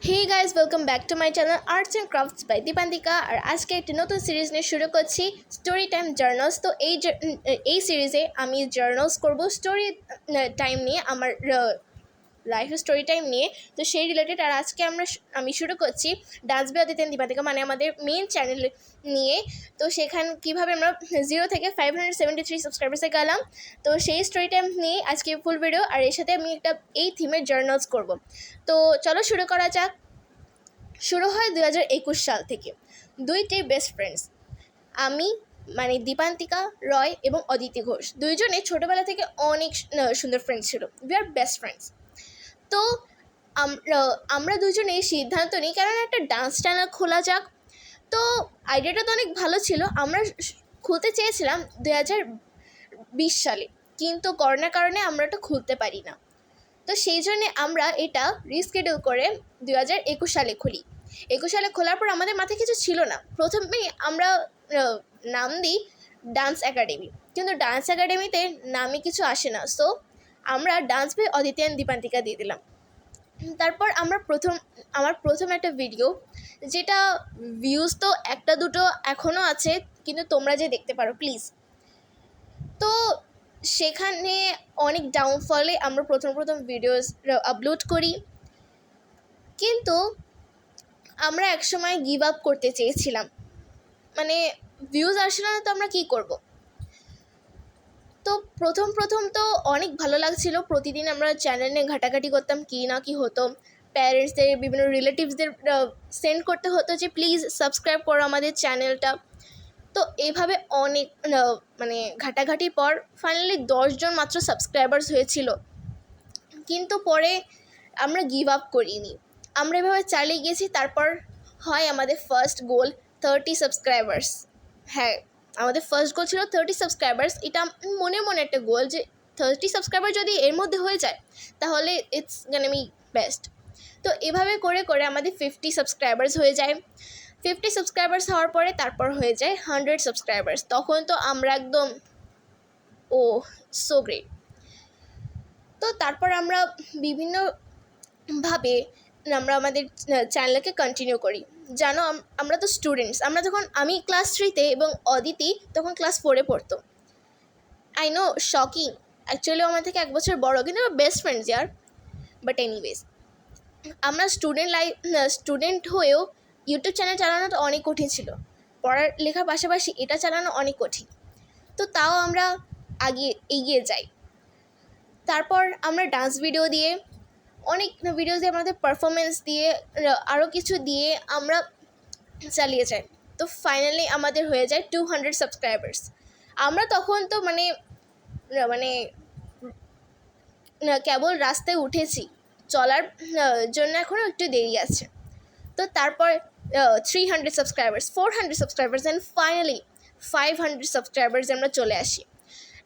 Hey guys, welcome back to my channel Arts and Crafts by Deepantika আর আজকে একটা নতুন series নিয়ে শুরু করছি স্টোরি টাইম জার্নালস। তো এই সিরিজে আমি জার্নালস করব স্টোরি টাইম নিয়ে, আমার লাইফ স্টোরি টাইম নিয়ে। তো সেই রিলেটেড আর আজকে আমি শুরু করছি ডান্স বাই অদিতি অ্যান্ড দীপান্তিকা, মানে আমাদের মেন চ্যানেল নিয়ে। তো সেখানে কীভাবে আমরা 0 থেকে 573 সাবস্ক্রাইবার্সে গেলাম, তো সেই স্টোরি টাইম নিয়ে আজকে ফুল ভিডিও। আর এর সাথে আমি একটা এই থিমের জার্নালস করব। তো চলো শুরু করা যাক। শুরু হয় 2021 সাল থেকে। দুইটি বেস্ট ফ্রেন্ডস, আমি মানে দীপান্তিকা রয় এবং অদিতি ঘোষ, দুইজনে ছোটোবেলা থেকে অনেক সুন্দর ফ্রেন্ডস ছিল। We are best friends. তো আমরা দুজনে সিদ্ধান্ত নিই কারণ একটা ডান্স চ্যানেল খোলা যাক। তো আইডিয়াটা তো অনেক ভালো ছিল, আমরা খুলতে চেয়েছিলাম 2020 সালে, কিন্তু করোনার কারণে আমরা এটা খুলতে পারি না। তো সেই জন্যে আমরা এটা রিস্কেডিউল করে 2021 সালে খুলি। 21 সালে খোলার পর আমাদের মাথায় কিছু ছিল না। প্রথমেই আমরা নাম দিই ডান্স একাডেমি, কিন্তু ডান্স একাডেমিতে নামে কিছু আসে না। সো আমরা ডান্স বাই অদিতি অ্যান্ড দীপান্তিকা দিয়ে দিলাম। তারপর আমার প্রথম একটা ভিডিও, যেটা ভিউজ তো একটা দুটো এখনও আছে, কিন্তু তোমরা যে দেখতে পারো প্লিজ। তো সেখানে অনেক ডাউনফলে আমরা প্রথম ভিডিওস আপলোড করি, কিন্তু আমরা একসময় গিভ আপ করতে চেয়েছিলাম, মানে ভিউজ আসলে না, তো আমরা কী করব। তো প্রথম তো অনেক ভালো লাগছিল। প্রতিদিন আমরা চ্যানেল নিয়ে ঘাটাঘাটি করতাম, কী না কী হতো। প্যারেন্টসদের, বিভিন্ন রিলেটিভসদের সেন্ড করতে হতো যে প্লিজ সাবস্ক্রাইব করো আমাদের চ্যানেলটা। তো এইভাবে অনেক মানে ঘাটাঘাটির পর ফাইনালি 10 জন মাত্র সাবস্ক্রাইবার্স হয়েছিল। কিন্তু পরে আমরা গিভ আপ করিনি, আমরা এভাবে চালিয়ে গেছি। তারপর হয় আমাদের ফার্স্ট গোল 30 সাবস্ক্রাইবার্স। হ্যাঁ, আমাদের ফার্স্ট গোল ছিল 30 সাবস্ক্রাইবার্স। এটা মনে একটা গোল যে 30 সাবস্ক্রাইবার যদি এর মধ্যে হয়ে যায় তাহলে ইটস গানা বি বেস্ট। তো এভাবে করে করে আমাদের 50 সাবস্ক্রাইবার্স হয়ে যায়। 50 সাবস্ক্রাইবার্স হওয়ার পরে তারপর হয়ে যায় 100 সাবস্ক্রাইবার্স। তখন তো আমরা একদম সো গ্রেট। তো তারপর আমরা বিভিন্নভাবে আমরা আমাদের চ্যানেলকে কন্টিনিউ করি। জানো, আমরা তো স্টুডেন্টস। আমি ক্লাস 3-তে এবং অদিতি তখন ক্লাস 4-এ পড়তো। I know, shocking. অ্যাকচুয়ালি আমার থেকে 1 বছর বড়ো, কিন্তু আমার best friends year. But anyways, আমরা স্টুডেন্ট হয়েও ইউটিউব চ্যানেল চালানোটা অনেক কঠিন ছিল। পড়ালেখার পাশাপাশি এটা চালানো অনেক কঠিন। তো তাও আমরা এগিয়ে যাই। তারপর আমরা ডান্স ভিডিও দিয়ে, অনেক ভিডিও দিয়ে, আমাদের পারফরমেন্স দিয়ে, আরও কিছু দিয়ে আমরা চালিয়ে যাই। তো ফাইনালি আমাদের হয়ে যায় 200 সাবস্ক্রাইবার্স। আমরা তখন তো মানে কেবল রাস্তায় উঠেছি, চলার জন্য এখনও একটু দেরি আছে। তো তারপর 300 subscribers, 400 subscribers and finally 500 subscribers আমরা চলে আসি।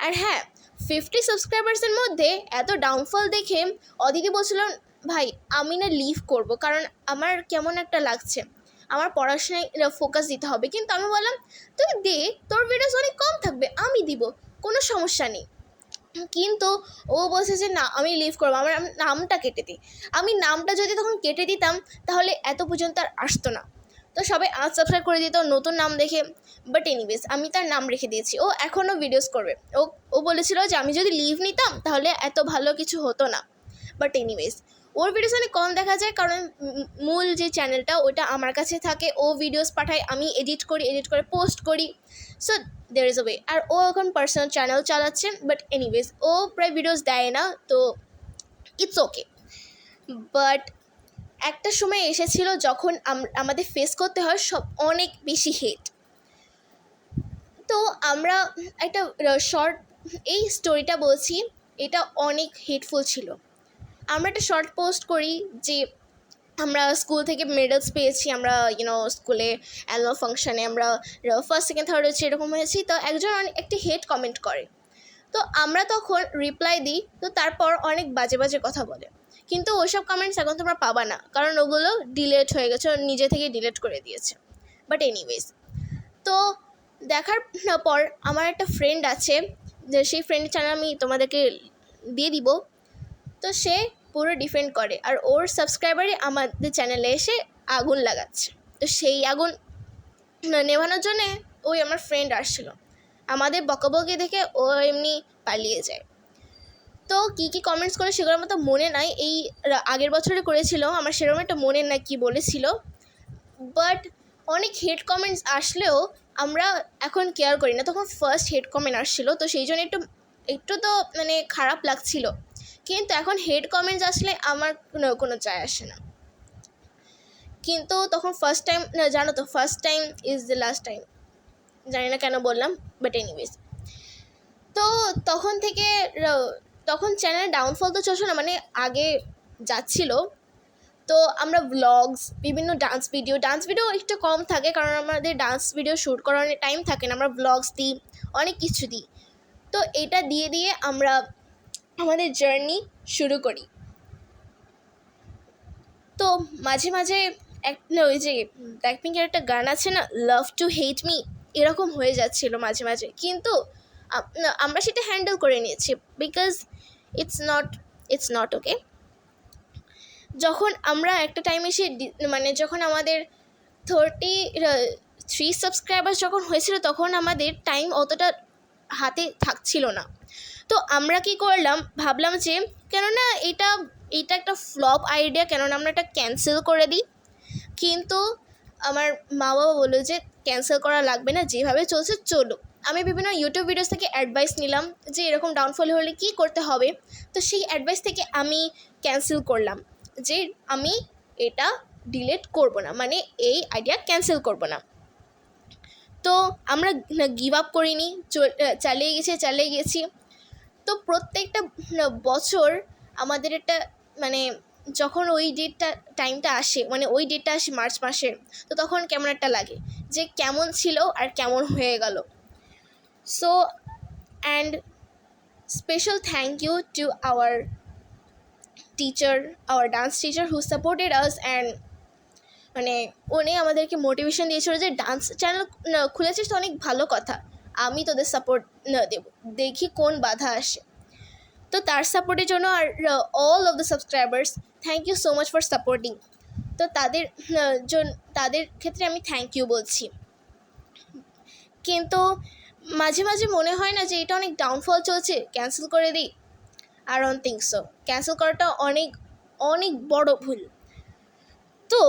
আর হ্যাঁ, 50 সাবস্ক্রাইবার্সের মধ্যে এত ডাউনফল দেখে অদিতি বলছিল, ভাই আমি না লিভ করব, কারণ আমার কেমন একটা লাগছে, আমার পড়াশোনায় ফোকাস দিতে হবে। কিন্তু আমি বললাম, তুই দে, তোর ভিডিওস অনেক কম থাকবে, আমি দিব, কোনো সমস্যা নেই। কিন্তু ও বলছে যে না, আমি লিভ করবো, আমার নামটা কেটে দিই। আমি নামটা যদি তখন কেটে দিতাম তাহলে এত পর্যন্ত আর আসতো না। তো সবাই আনসাবস্ক্রাইব করে দিত নতুন নাম দেখে। বাট এনিওয়েজ, আমি তার নাম রেখে দিয়েছি। ও এখনও ভিডিওস করবে। ও বলেছিল যে আমি যদি লিভ নিতাম তাহলে এত ভালো কিছু হতো না। বাট এনিওয়েজ, ওর ভিডিওস অনেক কম দেখা যায়, কারণ মূল যে চ্যানেলটা ওটা আমার কাছে থাকে। ও ভিডিওস পাঠায়, আমি এডিট করে পোস্ট করি। So there is a way. আর ও এখন পার্সোনাল চ্যানেল চালাচ্ছে। বাট এনিওয়েজ, ও প্রায় ভিডিওস দেয় না, তো ইটস ওকে। বাট একটা সময় এসেছিল যখন আমাদের ফেস করতে হয় অনেক বেশি হেট। তো আমরা একটা শর্ট, এই স্টোরিটা বলছি, এটা অনেক হেটফুল ছিল। আমরা একটা শর্ট পোস্ট করি যে আমরা স্কুল থেকে মেডেলস পেয়েছি, আমরা স্কুলে অ্যানুয়াল ফাংশানে আমরা ফার্স্ট সেকেন্ড থার্ড হয়েছি, এরকম হয়েছি। তো একজন একটি হেট কমেন্ট করে, তো আমরা তখন রিপ্লাই দিই। তো তারপর অনেক বাজে কথা বলে, কিন্তু ওইসব কমেন্টস এখন তোমরা পাবা না, কারণ ওগুলো ডিলেট হয়ে গেছে, নিজে থেকে ডিলেট করে দিয়েছে। বাট এনিওয়েজ, তো দেখার পর আমার একটা ফ্রেন্ড আছে, সেই ফ্রেন্ডের চ্যানেল আমি তোমাদেরকে দিয়ে দিব। তো সে পুরো ডিফেন্ড করে, আর ওর সাবস্ক্রাইবারই আমাদের চ্যানেলে এসে আগুন লাগাচ্ছে। তো সেই আগুন নেভানোর জন্যে ওই আমার ফ্রেন্ড আসছিলো, আমাদের বকাবকি দেখে ও এমনি পালিয়ে যায়। তো কী কী কমেন্টস করে সেগুলোর মতো মনে নাই, এই আগের বছরে করেছিল, আমার সেরকম একটা মনে নাই কী বলেছিল। বাট অনেক হেড কমেন্টস আসলেও আমরা এখন কেয়ার করি না, তখন ফার্স্ট হেড কমেন্ট আসছিলো, তো সেই জন্য একটু তো মানে খারাপ লাগছিল। কিন্তু এখন হেড কমেন্টস আসলে আমার কোনো যায় আসে না। কিন্তু তখন ফার্স্ট টাইম, জানো তো, first time is the last time, জানি না কেন বললাম, বাট এনিওয়েজ। তো তখন চ্যানেলের ডাউনফল তো চলছে না, মানে আগে যাচ্ছিল। তো আমরা ব্লগস, বিভিন্ন ডান্স ভিডিও একটু কম থাকে, কারণ আমাদের ডান্স ভিডিও শ্যুট করার টাইম থাকে না, আমরা ব্লগস দিই, অনেক কিছু দিই। তো এটা দিয়ে আমরা আমাদের জার্নি শুরু করি। তো মাঝে মাঝে ওই যে ব্ল্যাকপিঙ্কের একটা গান আছে না, লাভ টু হেট মি, এরকম হয়ে যাচ্ছিলো মাঝে মাঝে, কিন্তু আমরা সেটা হ্যান্ডেল করে নিয়েছি, বিকজ ইটস নট ওকে। যখন আমরা একটা টাইম এসে মানে যখন আমাদের 33 সাবস্ক্রাইবার যখন হয়েছিল, তখন আমাদের টাইম অতটা হাতে থাকছিল না। তো আমরা কি করলাম, ভাবলাম যে কেননা এটা একটা ফ্লপ আইডিয়া, কেননা আমরা এটা ক্যান্সেল করে দিই। কিন্তু আমার মা বাবা বললো যে ক্যান্সেল করা লাগবে না, যেভাবে চলছে চলো। আমি বিভিন্ন ইউটিউব ভিডিওস থেকে অ্যাডভাইস নিলাম যে এরকম ডাউনফল হলে কী করতে হবে। তো সেই অ্যাডভাইস থেকে আমি ক্যান্সেল করলাম যে আমি এটা ডিলিট করব না, মানে এই আইডিয়া ক্যান্সেল করব না। তো আমরা গিভ আপ করিনি, চালিয়ে গেছি। তো প্রত্যেকটা বছর আমাদের একটা মানে যখন ওই টাইমটা আসে, মানে ওই ডেটটা আসে মার্চ মাসের, তো তখন কেমন একটা লাগে যে কেমন ছিল আর কেমন হয়ে গেল। So and special thank you to our dance teacher who supported us, and মানে উনি আমাদেরকে মোটিভেশন দিয়েছিল যে ডান্স চ্যানেল খুলেছিস তো অনেক ভালো কথা, আমি তোদের সাপোর্ট দেবো, দেখি কোন বাধা আসে। তো তার সাপোর্টের জন্য আর all of the subscribers, thank you so much for supporting. তো তাদের ক্ষেত্রে আমি থ্যাংক ইউ বলছি। কিন্তু মাঝে মাঝে মনে হয় না যে এটা অনেক ডাউনফল চলছে, ক্যান্সেল করে দিই? I don't think so. Cancel করাটা অনেক অনেক বড় ভুল। তো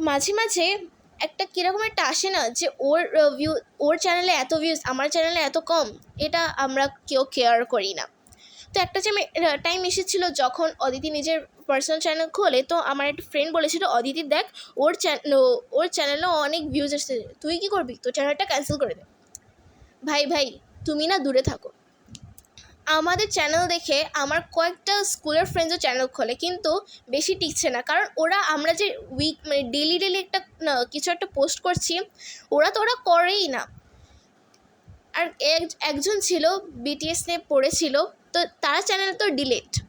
মাঝে মাঝে একটা কীরকম একটা আসে না যে ওর চ্যানেলে এত ভিউজ, আমার চ্যানেলে এত কম, এটা আমরা কেউ কেয়ার করি না। তো একটা টাইম এসেছিলো যখন অদিতি নিজের পার্সোনাল চ্যানেল খোলে, তো আমার একটা ফ্রেন্ড বলেছিল, অদিতি দেখ ওর চ্যানেলেও অনেক ভিউজ এসেছে, তুই কী করবি, তোর চ্যানেলটা ক্যান্সেল করে দে। ভাই তুমি না দূরে থাকো। আমাদের চ্যানেল দেখে আমার কয়েকটা স্কুলের ফ্রেন্ডসও চ্যানেল খোলে, কিন্তু বেশি টিকছে না, কারণ আমরা যে মানে ডেলি একটা কিছু একটা পোস্ট করছি, ওরা করেই না। আর একজন ছিল বিটিএস নিয়ে পড়েছিল, তো তার চ্যানেল তো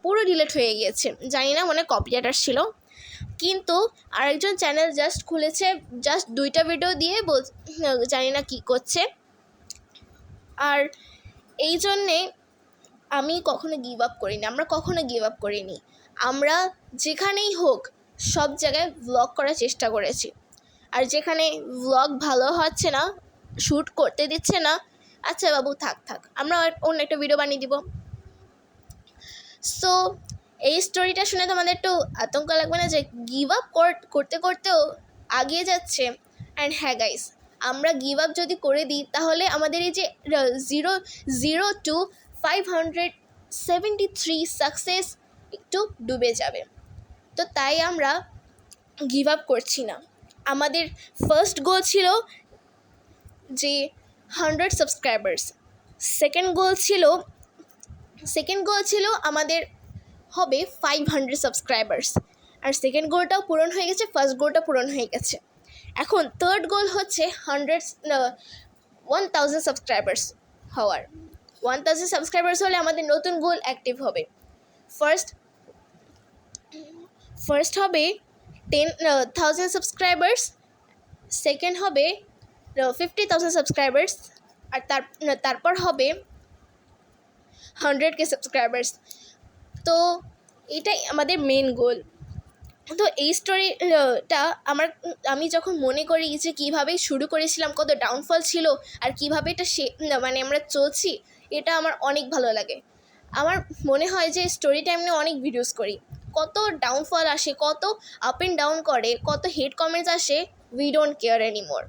পুরো ডিলিট হয়ে গিয়েছে, জানি না মনে কপিরাইট আসছিল। কিন্তু আরেকজন চ্যানেল জাস্ট খুলেছে, জাস্ট 2টা ভিডিও দিয়ে জানি না কী করছে। আর এই জন্যে আমি কখনো গিভ আপ করিনি, আমরা কখনো গিভ আপ করিনি। আমরা যেখানেই হোক সব জায়গায় ভ্লগ করার চেষ্টা করেছি, আর যেখানে ভ্লগ ভালো হচ্ছে না, শ্যুট করতে দিচ্ছে না, আচ্ছা বাবু থাক, আমরা অন্য একটা ভিডিও বানিয়ে দিব। সো এই স্টোরিটা শুনে তোমাদের একটু আতঙ্ক লাগবে না যে গিভ আপ করতে করতেও আগিয়ে যাচ্ছে? অ্যান্ড হ্যাঁ গাইস, আমরা গিভ আপ যদি করে দিই তাহলে আমাদের এই যে 0 to 573 সাকসেস একটু ডুবে যাবে। তো তাই আমরা গিভ আপ করছি না। আমাদের ফার্স্ট গোল ছিল যে 100 সাবস্ক্রাইবার্স, সেকেন্ড গোল ছিল আমাদের হবে 500 সাবস্ক্রাইবার্স, আর সেকেন্ড গোলটাও পূরণ হয়ে গেছে, ফার্স্ট গোলটা পূরণ হয়ে গেছে। এখন থার্ড গোল হচ্ছে 1000 সাবস্ক্রাইবার্স হওয়ার। 1000 সাবস্ক্রাইবার্স হলে আমাদের নতুন গোল অ্যাক্টিভ হবে। ফার্স্ট হবে 10,000 সাবস্ক্রাইবার্স, সেকেন্ড হবে 50,000 সাবস্ক্রাইবার্স, আর তারপর হবে 100K সাবস্ক্রাইবার্স। তো এটাই আমাদের মেন গোল। তো এই স্টোরিটা আমি যখন মনে করি যে কীভাবে শুরু করেছিলাম, কত ডাউনফল ছিল, আর কীভাবে এটা মানে আমরা চলছি, এটা আমার অনেক ভালো লাগে। আমার মনে হয় যে স্টোরি টাইম নিয়ে অনেক ভিডিওস করি, কত ডাউনফল আসে, কত আপ অ্যান্ড ডাউন করে, কত হেড কমেন্টস আসে, উই ডোন্ট কেয়ার এনিমোর।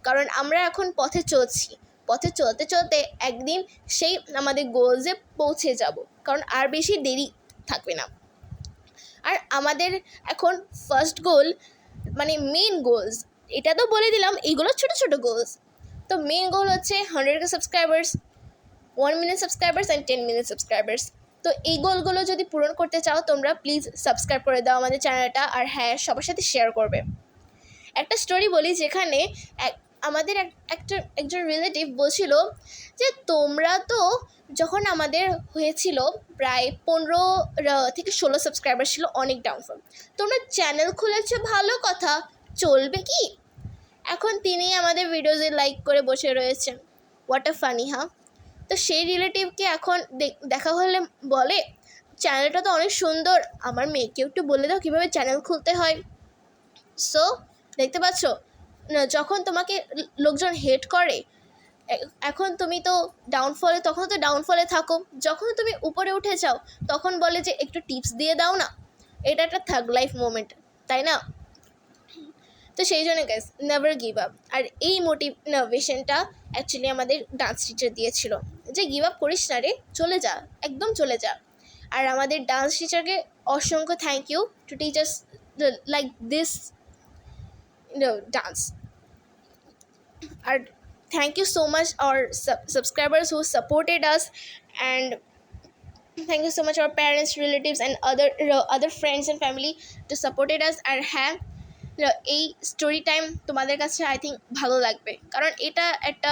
কারণ আমরা এখন পথে চলছি, পথে চলতে চলতে একদিন সেই আমাদের গোলসে পৌঁছে যাব, কারণ আর বেশি দেরি থাকবে না। আর আমাদের এখন ফার্স্ট গোল, মানে মেন গোলস, এটা তো বলে দিলাম, এইগুলো ছোটো ছোটো গোলস। তো মেন গোল হচ্ছে 100K subscribers, 1 million subscribers and 10 million subscribers. তো এই গোলগুলো যদি পূরণ করতে চাও তোমরা প্লিজ সাবস্ক্রাইব করে দাও আমাদের চ্যানেলটা, আর হ্যাঁ, সবার সাথে শেয়ার করবে। একটা স্টোরি বলি, যেখানে আমাদের একজন রিলেটিভ বলছিল যে তোমরা তো যখন আমাদের হয়েছিল প্রায় 15 থেকে 16 সাবস্ক্রাইবার ছিল, অনেক ডাউনফল, তোমরা চ্যানেল খুলেছো, ভালো কথা, চলবে কি? এখন তিনি আমাদের ভিডিওজে লাইক করে বসে রয়েছেন, হোয়াট আ ফানি, হ্যাঁ। তো সেই রিলেটিভকে এখন দেখা হলে বলে, চ্যানেলটা তো অনেক সুন্দর, আমার মেয়েকে একটু বলে দাও কীভাবে চ্যানেল খুলতে হয়। সো দেখতে পাচ্ছ, যখন তোমাকে লোকজন হেট করে, এখন তুমি তো ডাউনফলে, তখন তো ডাউনফলে থাকো, যখন তুমি উপরে উঠে যাও তখন বলে যে একটু টিপস দিয়ে দাও না। এটা একটা থাগ লাইফ মোমেন্ট, তাই না? তো সেই জন্য গাইস, নেভার গিভ আপ। আর এই মোটিভেশনটা অ্যাকচুয়ালি আমাদের ডান্স টিচার দিয়েছিল, যে গিভ আপ করিস না রে, চলে যা, একদম চলে যা। আর আমাদের ডান্স টিচারকে অসংখ্য thank you to teach us like this dance. আর thank you so much our subscribers who supported us, and thank you so much our parents, relatives and other friends and family to supported us. আর হ্যাঁ, এই story time তোমাদের কাছে I think ভালো লাগবে, কারণ এটা একটা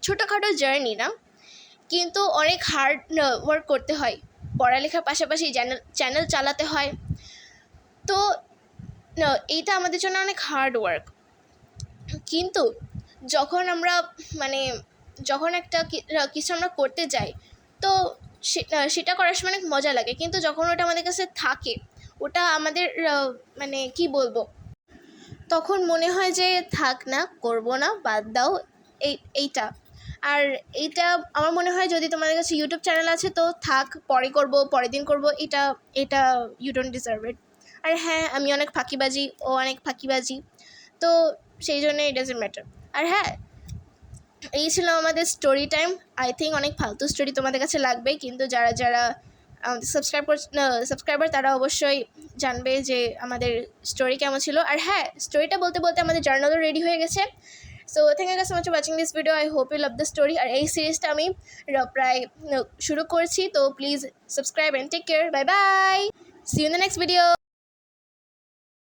ছোটোখাটো জার্নি না, কিন্তু অনেক হার্ড ওয়ার্ক করতে হয়, পড়ালেখার পাশাপাশি চ্যানেল চালাতে হয়। তো এইটা আমাদের জন্য অনেক হার্ড ওয়ার্ক, কিন্তু যখন আমরা যখন একটা কিছু আমরা করতে যাই, তো সেটা করার সময় অনেক মজা লাগে, কিন্তু যখন ওটা আমাদের কাছে থাকে, ওটা আমাদের কি বলবো, তখন মনে হয় যে থাক না, করবো না, বাদ দাও এইটা। আর এইটা আমার মনে হয়, যদি তোমাদের কাছে ইউটিউব চ্যানেল আছে তো থাক, পরে করবো, পরের দিন করবো, এটা ইউ ডোন্ট ডিজার্ভ ইট। আর হ্যাঁ, আমি অনেক ফাঁকিবাজি, ও অনেক ফাঁকিবাজি, তো সেই জন্য ইট ডাজন্ট ম্যাটার। আর হ্যাঁ, এই ছিল আমাদের স্টোরি টাইম। আই থিঙ্ক অনেক ফালতু স্টোরি তোমাদের কাছে লাগবে, কিন্তু যারা আমাদের সাবস্ক্রাইবার তারা অবশ্যই জানবে যে আমাদের স্টোরি কেমন ছিল। আর হ্যাঁ, স্টোরিটা বলতে বলতে আমাদের জার্নালও রেডি হয়ে গেছে। So thank you so much for watching this video, I hope you love the story. আর এই সিরিজটা আমি প্রায় শুরু করছি, তো please subscribe and take care, bye bye, see you in the next video.